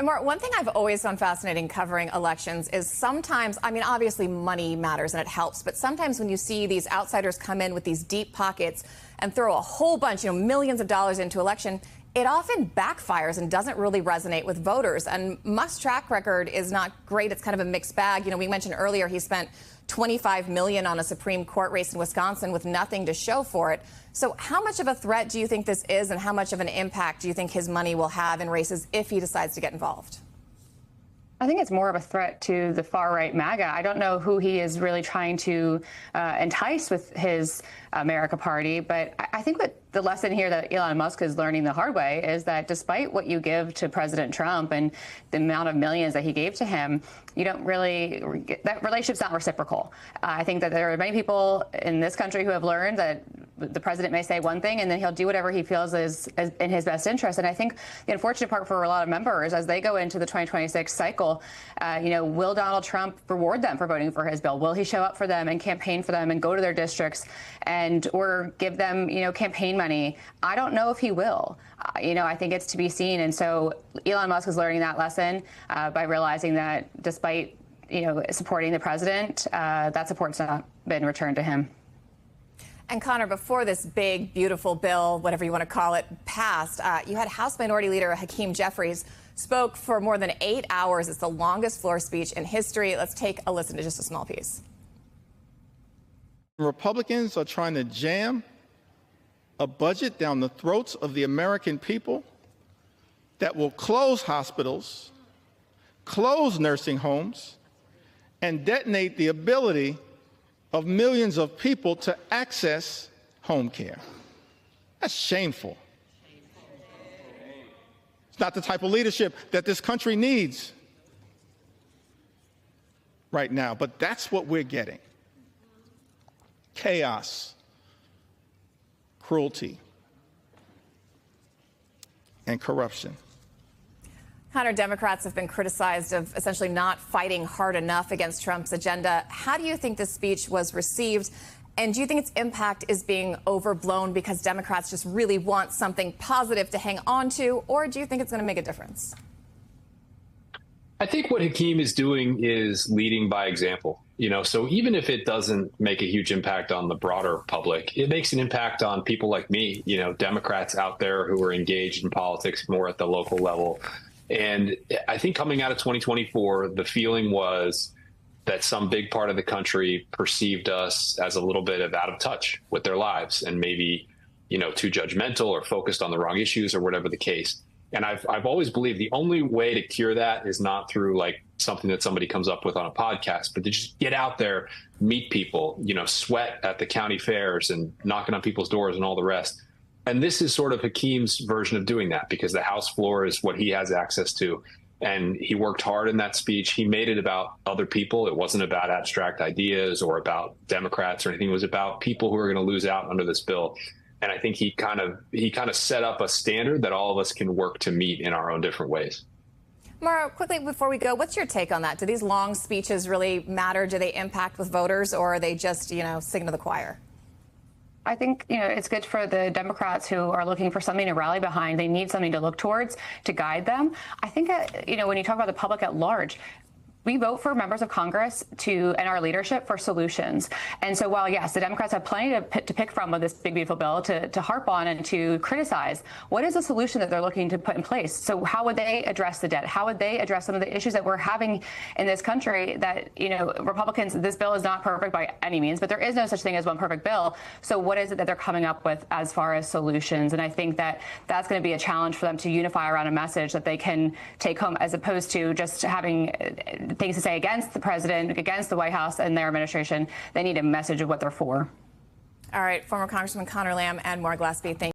And Mark, one thing I've always found fascinating covering elections is sometimes, I mean, obviously money matters and it helps, but sometimes when you see these outsiders come in with these deep pockets and throw a whole bunch, millions of dollars into election, it often backfires and doesn't really resonate with voters. And Musk's track record is not great. It's kind of a mixed bag. We mentioned earlier he spent $25 million on a Supreme Court race in Wisconsin with nothing to show for it. So how much of a threat do you think this is, and how much of an impact do you think his money will have in races if he decides to get involved? I think it's more of a threat to the far-right MAGA. I don't know who he is really trying to entice with his America Party, but I think what the lesson here that Elon Musk is learning the hard way is that despite what you give to President Trump and the amount of millions that he gave to him, you don't really that relationship's not reciprocal. I think that there are many people in this country who have learned that the president may say one thing and then he'll do whatever he feels is in his best interest. And I think the unfortunate part for a lot of members as they go into the 2026 cycle, will Donald Trump reward them for voting for his bill? Will he show up for them and campaign for them and go to their districts or give them, campaign money? I don't know if he will. I think it's to be seen. And so Elon Musk is learning that lesson by realizing that despite, supporting the president, that support's not been returned to him. And Connor, before this big, beautiful bill, whatever you want to call it, passed, you had House Minority Leader Hakeem Jeffries spoke for more than 8 hours. It's the longest floor speech in history. Let's take a listen to just a small piece. Republicans are trying to jam a budget down the throats of the American people that will close hospitals, close nursing homes, and detonate the ability of millions of people to access home care. That's shameful. It's not the type of leadership that this country needs right now, but that's what we're getting. Chaos, cruelty, and corruption. Connor, Democrats have been criticized of essentially not fighting hard enough against Trump's agenda. How do you think this speech was received? And do you think its impact is being overblown because Democrats just really want something positive to hang on to? Or do you think it's going to make a difference? I think what Hakeem is doing is leading by example. So even if it doesn't make a huge impact on the broader public, it makes an impact on people like me, Democrats out there who are engaged in politics more at the local level. And I think coming out of 2024, the feeling was that some big part of the country perceived us as a little bit of out of touch with their lives and maybe, too judgmental or focused on the wrong issues or whatever the case. And I've always believed the only way to cure that is not through like something that somebody comes up with on a podcast, but to just get out there, meet people, sweat at the county fairs and knocking on people's doors and all the rest. And this is sort of Hakeem's version of doing that because the House floor is what he has access to. And he worked hard in that speech. He made it about other people. It wasn't about abstract ideas or about Democrats or anything. It was about people who are going to lose out under this bill. And I think he kind of set up a standard that all of us can work to meet in our own different ways. Mara, quickly before we go, what's your take on that? Do these long speeches really matter? Do they impact with voters, or are they just, singing to the choir? I think, it's good for the Democrats who are looking for something to rally behind. They need something to look towards to guide them. I think, when you talk about the public at large, we vote for members of Congress and our leadership for solutions. And so while, yes, the Democrats have plenty to pick from with this big, beautiful bill to harp on and to criticize, what is the solution that they're looking to put in place? So how would they address the debt? How would they address some of the issues that we're having in this country that, Republicans, this bill is not perfect by any means, but there is no such thing as one perfect bill. So what is it that they're coming up with as far as solutions? And I think that that's going to be a challenge for them to unify around a message that they can take home as opposed to just having things to say against the president, against the White House and their administration. They need a message of what they're for. All right, former Congressman Connor Lamb and Maura Gillespie, thank you.